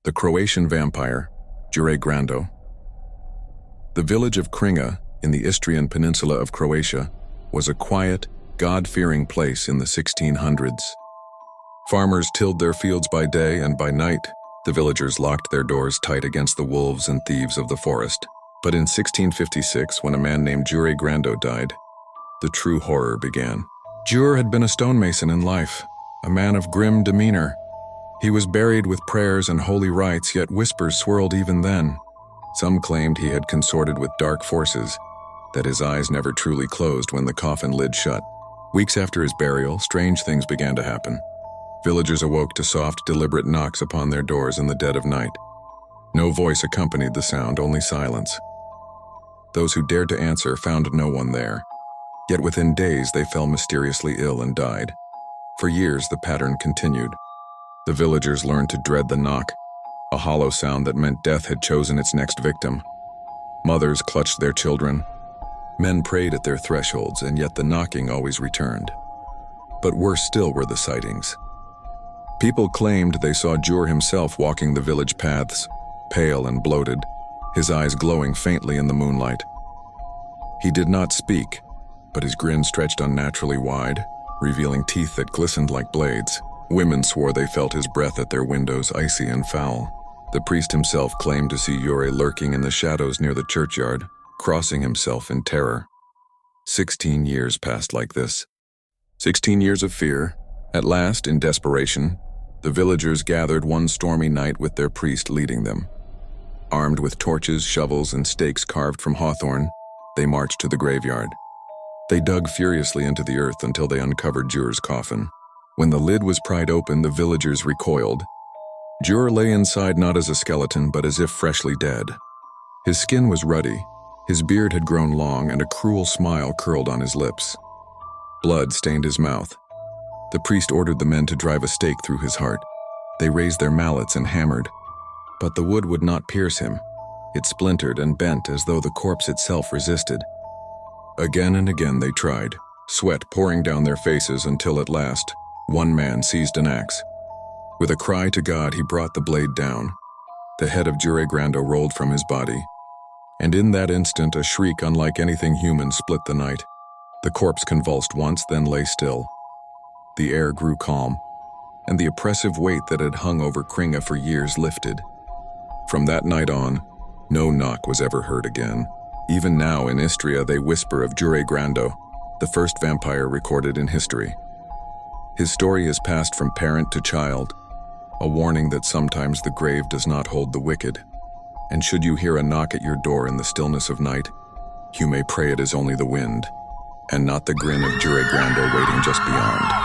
The Croatian vampire, Jure Grando. The village of Kringa, in the Istrian peninsula of Croatia, was a quiet, God-fearing place in the 1600s. Farmers tilled their fields by day, and by night, the villagers locked their doors tight against the wolves and thieves of the forest. But in 1656, when a man named Jure Grando died, the true horror began. Jure had been a stonemason in life, a man of grim demeanor. He was buried with prayers and holy rites, yet whispers swirled even then. Some claimed he had consorted with dark forces, that his eyes never truly closed when the coffin lid shut. Weeks after his burial, strange things began to happen. Villagers awoke to soft, deliberate knocks upon their doors in the dead of night. No voice accompanied the sound, only silence. Those who dared to answer found no one there. Yet within days they fell mysteriously ill and died. For years the pattern continued. The villagers learned to dread the knock, a hollow sound that meant death had chosen its next victim. Mothers clutched their children. Men prayed at their thresholds, and yet the knocking always returned. But worse still were the sightings. People claimed they saw Jure himself walking the village paths, pale and bloated, his eyes glowing faintly in the moonlight. He did not speak, but his grin stretched unnaturally wide, revealing teeth that glistened like blades. Women swore they felt his breath at their windows, icy and foul. The priest himself claimed to see Jure lurking in the shadows near the churchyard, crossing himself in terror. 16 years passed like this. 16 years of fear. At last, in desperation, the villagers gathered one stormy night with their priest leading them. Armed with torches, shovels, and stakes carved from hawthorn, they marched to the graveyard. They dug furiously into the earth until they uncovered Jure's coffin. When the lid was pried open, the villagers recoiled. Jure lay inside not as a skeleton, but as if freshly dead. His skin was ruddy, his beard had grown long, and a cruel smile curled on his lips. Blood stained his mouth. The priest ordered the men to drive a stake through his heart. They raised their mallets and hammered, but the wood would not pierce him. It splintered and bent as though the corpse itself resisted. Again and again they tried, sweat pouring down their faces, until at last, one man seized an axe. With a cry to God, he brought the blade down. The head of Jure Grando rolled from his body, and in that instant a shriek unlike anything human split the night. The corpse convulsed once, then lay still. The air grew calm, and the oppressive weight that had hung over Kringa for years lifted. From that night on, no knock was ever heard again. Even now in Istria they whisper of Jure Grando, the first vampire recorded in history. His story is passed from parent to child, a warning that sometimes the grave does not hold the wicked. And should you hear a knock at your door in the stillness of night, you may pray it is only the wind, and not the grin of Jure Grando waiting just beyond.